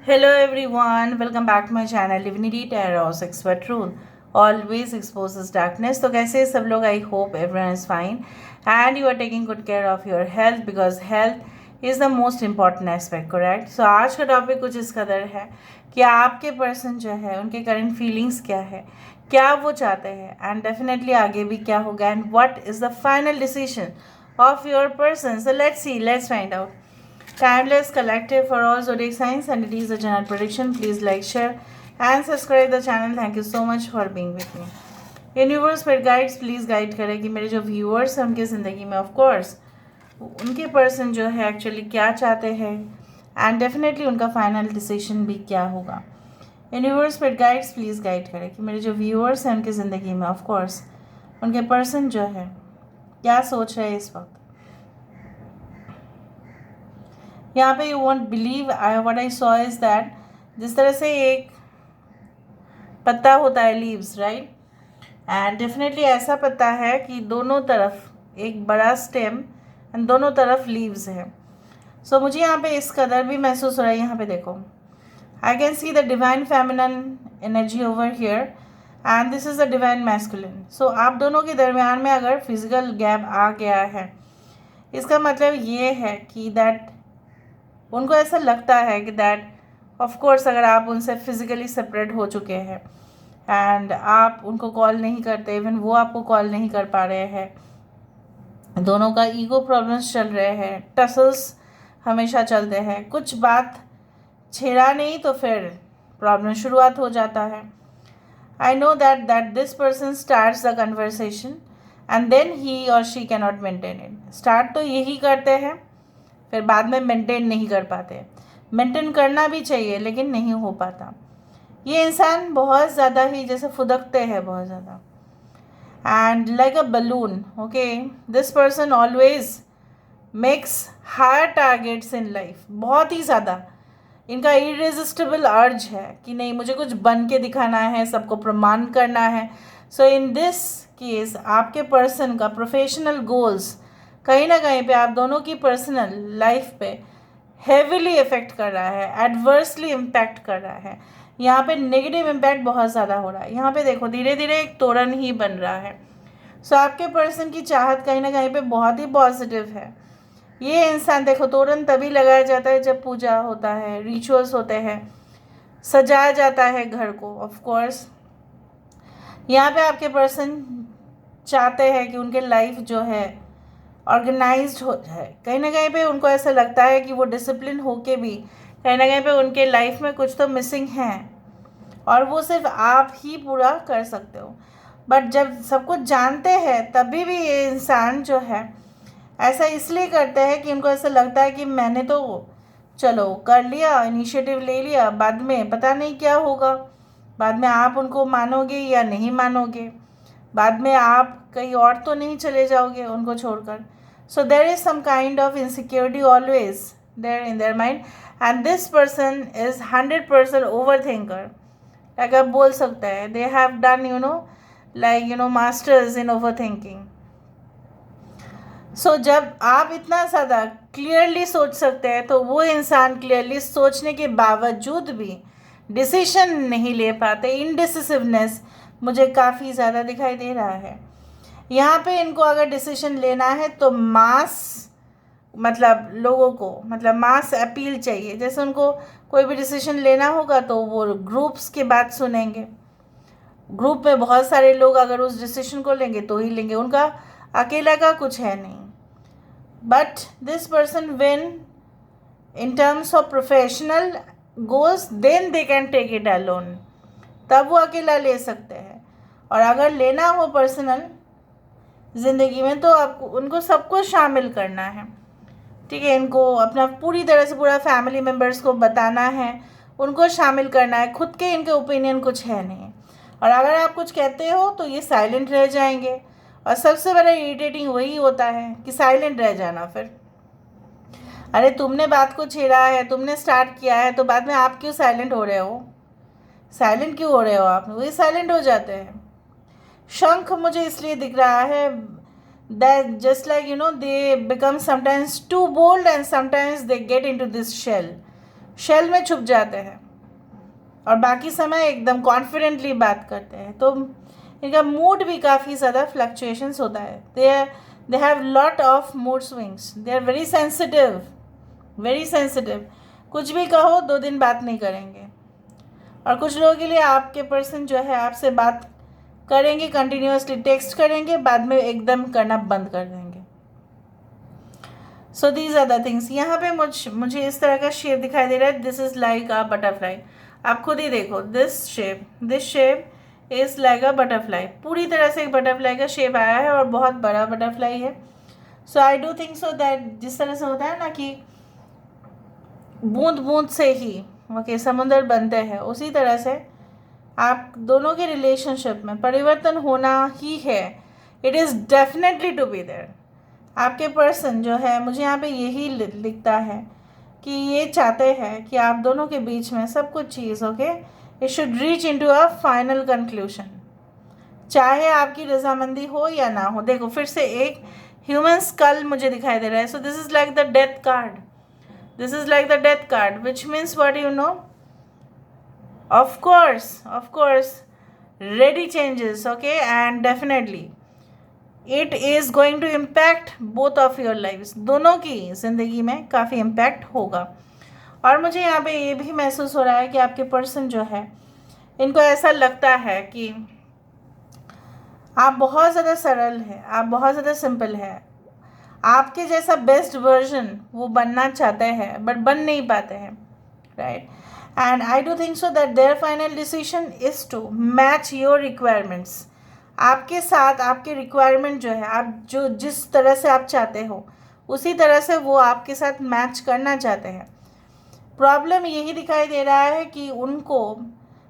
Hello everyone, welcome back to my channel Divinity Tarot Expert Truth. Always exposes darkness. तो कैसे सब लोग? I hope everyone is fine and you are taking good care of your health because health is the most important aspect, correct? So आज का topic कुछ इस कदर है कि आपके पर्सन जो है उनके करंट फीलिंग्स क्या है, क्या वो चाहते हैं एंड डेफिनेटली आगे भी क्या होगा and what is the final decision of your person. So let's find out. Timeless Collective for all zodiac signs and it is a general prediction. Please like, share and subscribe the channel. Thank you so much for being with me. Universe पर guides please guide करें कि मेरे जो viewers हैं उनकी ज़िंदगी में of course उनके पर्सन जो है एक्चुअली क्या चाहते हैं एंड डेफिनेटली उनका फाइनल डिसीजन भी क्या होगा. यूनिवर्स पर गाइड्स प्लीज़ गाइड करें कि मेरे जो व्यूअर्स हैं उनकी ज़िंदगी में ऑफ कोर्स उनके पर्सन जो है क्या सोच रहे हैं इस वक्त. यहाँ पे you won't believe what I saw is that जिस तरह से एक पत्ता होता है लीव्स राइट एंड डेफिनेटली ऐसा पत्ता है कि दोनों तरफ एक बड़ा स्टेम एंड दोनों तरफ लीव्स है. सो मुझे यहाँ पे इस कदर भी महसूस हो रहा है. यहाँ पे देखो I can see the divine feminine energy over here and this is the divine masculine. So आप दोनों के दरमियान में अगर फिजिकल गैप आ गया है इसका मतलब ये है कि दैट उनको ऐसा लगता है कि दैट ऑफ कोर्स अगर आप उनसे फिज़िकली सेपरेट हो चुके हैं एंड आप उनको कॉल नहीं करते, इवन वो आपको कॉल नहीं कर पा रहे हैं, दोनों का ईगो प्रॉब्लम्स चल रहे हैं, टसल्स हमेशा चलते हैं, कुछ बात छेड़ा नहीं तो फिर प्रॉब्लम शुरुआत हो जाता है. I know that this person starts the conversation and then he or she cannot maintain it. Start तो यही करते हैं फिर बाद में मेंटेन नहीं कर पाते. मेंटेन करना भी चाहिए लेकिन नहीं हो पाता. ये इंसान बहुत ज़्यादा ही जैसे फुदकते हैं बहुत ज़्यादा and like a balloon. Okay, this person always makes higher targets in life. बहुत ही ज़्यादा इनका इरेजिस्टिबल अर्ज है कि नहीं मुझे कुछ बन के दिखाना है, सबको प्रमाण करना है. सो इन दिस केस आपके पर्सन का प्रोफेशनल गोल्स कहीं ना कहीं पे आप दोनों की पर्सनल लाइफ पे हेविली इफ़ेक्ट कर रहा है, एडवर्सली इम्पैक्ट कर रहा है. यहाँ पे नेगेटिव इम्पैक्ट बहुत ज़्यादा हो रहा है. यहाँ पे देखो धीरे धीरे एक तोरण ही बन रहा है. सो आपके पर्सन की चाहत कहीं ना कहीं पे बहुत ही पॉजिटिव है. ये इंसान देखो तोरण तभी लगाया जाता है जब पूजा होता है, रिचुअल्स होते हैं, सजाया जाता है घर को. ऑफ कोर्स यहाँ पे आपके पर्सन चाहते हैं कि उनके लाइफ जो है ऑर्गेनाइज्ड हो जाए. कहीं ना कहीं पे उनको ऐसा लगता है कि वो डिसिप्लिन होके भी कहीं ना कहीं पे उनके लाइफ में कुछ तो मिसिंग है और वो सिर्फ आप ही पूरा कर सकते हो. बट जब सब कुछ जानते हैं तभी भी ये इंसान जो है ऐसा इसलिए करते हैं कि उनको ऐसा लगता है कि मैंने तो चलो कर लिया, इनिशिएटिव ले लिया, बाद में पता नहीं क्या होगा, बाद में आप उनको मानोगे या नहीं मानोगे, बाद में आप कहीं और तो नहीं चले जाओगे उनको छोड़कर. So there is some kind of insecurity always there in their mind and this person is 100% overthinker. Like आप बोल सकते हैं they have done masters in overthinking. So जब आप इतना ज़्यादा क्लियरली सोच सकते हैं तो वो इंसान क्लियरली सोचने के बावजूद भी डिसीजन नहीं ले पाते. इनडिसिसिवनेस मुझे काफ़ी ज़्यादा दिखाई दे रहा है. यहाँ पे इनको अगर डिसीजन लेना है तो मास मतलब लोगों को मतलब मास अपील चाहिए. जैसे उनको कोई भी डिसीजन लेना होगा तो वो ग्रुप्स की बात सुनेंगे. ग्रुप में बहुत सारे लोग अगर उस डिसीजन को लेंगे तो ही लेंगे, उनका अकेला का कुछ है नहीं. But this person when in terms of professional goals then they can take it alone. तब वो अकेला ले सकते हैं. और अगर लेना हो पर्सनल ज़िंदगी में तो आपको उनको सबको शामिल करना है. ठीक है, इनको अपना पूरी तरह से पूरा फैमिली मेम्बर्स को बताना है, उनको शामिल करना है. खुद के इनके ओपिनियन कुछ है नहीं और अगर आप कुछ कहते हो तो ये साइलेंट रह जाएंगे. और सबसे बड़ा इरिटेटिंग वही होता है कि साइलेंट रह जाना. फिर अरे तुमने बात को छेड़ा है, तुमने स्टार्ट किया है तो बाद में आप क्यों साइलेंट हो रहे हो? साइलेंट क्यों हो रहे हो आप? वही साइलेंट हो जाते हैं. शंख मुझे इसलिए दिख रहा है that just like they become sometimes too bold and sometimes they get into this shell. Shell में छुप जाते हैं और बाकी समय एकदम कॉन्फिडेंटली बात करते हैं। तो इनका मूड भी काफ़ी ज़्यादा फ्लक्चुएशंस होता है। They have lot of mood swings, they are very sensitive, very sensitive. कुछ भी कहो 2 दिन बात नहीं करेंगे। और कुछ लोगों के लिए आपके पर्सन जो है आपसे बात करेंगे, कंटिन्यूसली टेक्स्ट करेंगे, बाद में एकदम करना बंद कर देंगे। So these are the things. यहाँ पे मुझे इस तरह का शेप दिखाई दे रहा है। This is like a butterfly. आप खुद ही देखो, this shape is like a butterfly. पूरी तरह से एक बटरफ्लाई का शेप आया है और बहुत बड़ा बटरफ्लाई है। So I do think so that जिस तरह से होता है ना कि बूंद बूंद से ही ओके समुंदर बनते हैं, उसी तरह से आप दोनों के रिलेशनशिप में परिवर्तन होना ही है। It is definitely to be there. आपके पर्सन जो है, मुझे यहाँ पे यही लिखता है कि ये चाहते हैं कि आप दोनों के बीच में सब कुछ चीज़ okay it should reach into a final conclusion, चाहे आपकी रजामंदी हो या ना हो। देखो फिर से एक ह्यूमन स्कल मुझे दिखाई दे रहा है। So this is like the death card, this is like the death card which means what you know, of course ready changes okay, and definitely it is going to impact both of your lives। दोनों की ज़िंदगी में काफ़ी impact होगा। और मुझे यहाँ पे ये भी महसूस हो रहा है कि आपके पर्सन जो है, इनको ऐसा लगता है कि आप बहुत ज़्यादा सरल है, आप बहुत ज़्यादा सिंपल है। आपके जैसा बेस्ट वर्जन वो बनना चाहते हैं बट बन नहीं पाते हैं, right. And I do think so that their final decision is to match your requirements. आपके साथ आपके रिक्वायरमेंट जो है, आप जो जिस तरह से आप चाहते हो उसी तरह से वो आपके साथ मैच करना चाहते हैं। प्रॉब्लम यही दिखाई दे रहा है कि उनको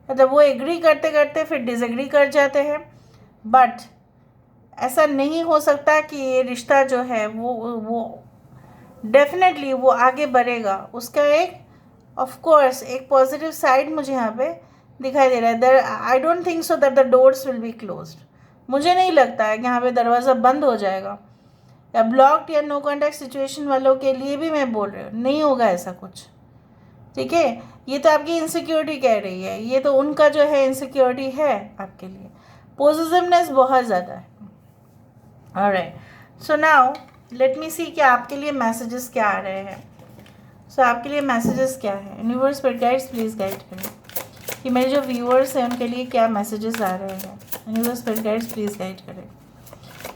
मतलब वो एग्री करते करते फिर डिसएग्री कर जाते हैं। बट ऐसा नहीं हो सकता कि ये रिश्ता जो है वो डेफिनेटली वो आगे बढ़ेगा। उसका एक ऑफ कोर्स एक पॉजिटिव साइड मुझे यहाँ पे दिखाई दे रहा है। There I don't think so that the doors will be closed. मुझे नहीं लगता है कि यहाँ पे दरवाज़ा बंद हो जाएगा, या ब्लॉक्ड या नो कॉन्टैक्ट सिचुएशन वालों के लिए भी मैं बोल रही हूँ, नहीं होगा ऐसा कुछ, ठीक है। ये तो आपकी इनसिक्योरिटी कह रही है, ये तो उनका जो है इनसिक्योरिटी है आपके लिए। पॉजिटिवनेस बहुत ज़्यादा है। Alright, so now let me see कि आपके लिए मैसेजेस क्या आ रहे हैं। सो आपके लिए मैसेजेस क्या है, यूनिवर्स पर गाइड्स प्लीज़ गाइड करें कि मेरे जो व्यूअर्स हैं उनके लिए क्या मैसेजेस आ रहे हैं। यूनिवर्स पर गाइड्स प्लीज़ गाइड करें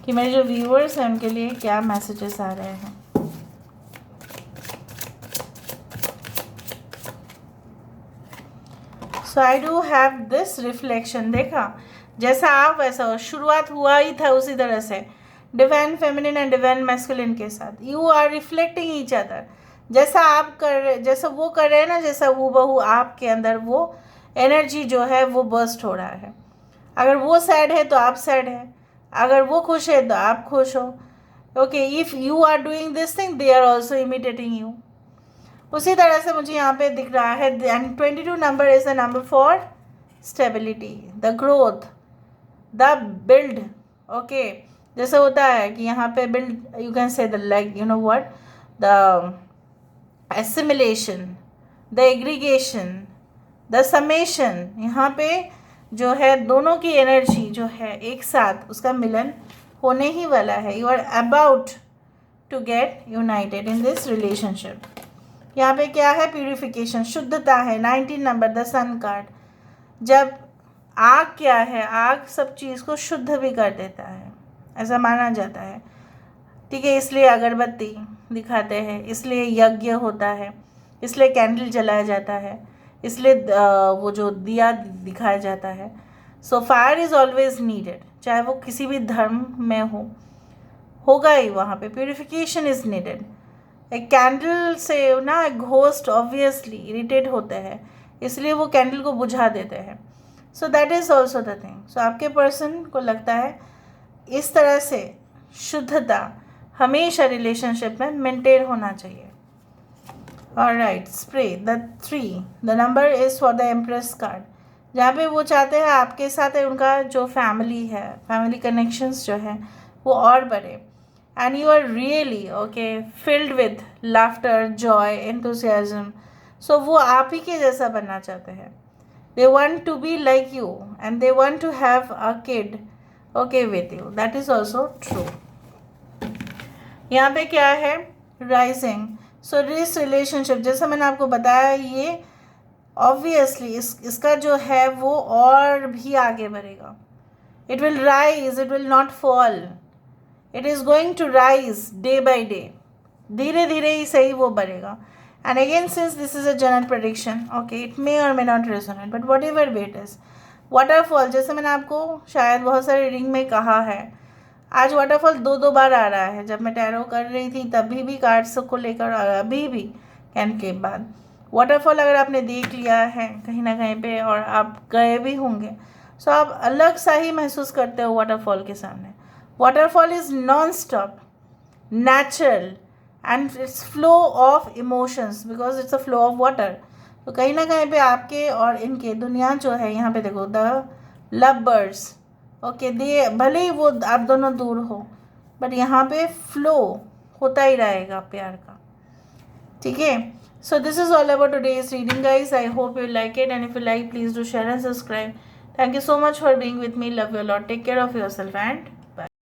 कि मेरे जो व्यूअर्स हैं उनके लिए क्या मैसेजेस आ रहे हैं। So I do have this reflection. देखा जैसा आप वैसा हो, शुरुआत हुआ ही था उसी तरह से divine feminine and divine masculine के साथ। You are reflecting each other. जैसा आप कर रहे, जैसा वो कर रहे हैं ना, जैसा वो बहू आपके अंदर वो एनर्जी जो है वो बर्स्ट हो रहा है। अगर वो सैड है तो आप सैड है, अगर वो खुश है तो आप खुश हो। Okay, if you are doing this thing they are also imitating you. उसी तरह से मुझे यहाँ पे दिख रहा है। And 22 number is the number for stability, the growth, the build. Okay, जैसे होता है कि यहाँ पे build, you can say the like you know what, the assimilation, the aggregation, the summation. यहाँ पे जो है दोनों की एनर्जी जो है एक साथ उसका मिलन होने ही वाला है। You are about to get united in this relationship. यहाँ पे क्या है, प्यूरिफिकेशन, शुद्धता है। 19 नंबर द सन कार्ड। जब आग क्या है, आग सब चीज़ को शुद्ध भी कर देता है, ऐसा माना जाता है, ठीक है। इसलिए अगरबत्ती दिखाते हैं, इसलिए यज्ञ होता है, इसलिए कैंडल जलाया जाता है, इसलिए वो जो दिया दिखाया जाता है। So fire is always needed, चाहे वो किसी भी धर्म में होगा ही वहाँ पे। Purification is needed. एक कैंडल से ना घोस्ट ऑब्वियसली इरिटेट होते हैं, इसलिए वो कैंडल को बुझा देते हैं। So that is also the thing. So आपके पर्सन को लगता है इस तरह से शुद्धता हमेशा रिलेशनशिप में मेंटेन होना चाहिए। Alright, spray the 3, the number is for the empress card. जहाँ पे वो चाहते हैं आपके साथ उनका जो फैमिली है, फैमिली कनेक्शंस जो है वो और बढ़े। And you are really okay filled with laughter, joy, enthusiasm, so वो आप ही के जैसा बनना चाहते हैं. They want to be like you and they want to have a kid okay with you. That is also true. यहाँ पे क्या है? Rising. So this relationship जैसा मैंने आपको बताया, ये obviously इसका जो है वो और भी आगे बढ़ेगा. It will rise, it will not fall. It is going to rise day by day. धीरे धीरे ही सही वो बढ़ेगा. And again, since this is a general prediction, okay, it may or may not resonate, but whatever way it is, waterfall, जैसे मैंने आपको शायद बहुत सारे रीडिंग में कहा है, आज वाटरफॉल दो बार आ रहा है. जब मैं टैरो कर रही थी तभी भी कार्ड्स को लेकर, अभी भी कैन के बाद वाटरफॉल अगर आपने देख लिया है कहीं ना कहीं पे और आप गए भी होंगे, सो आप अलग सा ही महसूस करते हो वाटरफॉल के सामने. Waterfall is non stop, natural, and its flow of emotions because it's a flow of water. तो कहीं ना कहीं पे आपके और इनके दुनिया जो है, यहाँ पे देखो द लव बर्ड्स, ओके, दे भले ही वो आप दोनों दूर हो बट यहाँ पे फ्लो होता ही रहेगा प्यार का. ठीक है. So this is all about today's reading guys. I hope you like it and if you like please do share and subscribe. Thank you so much for being with me. Love you lot. Take care of yourself and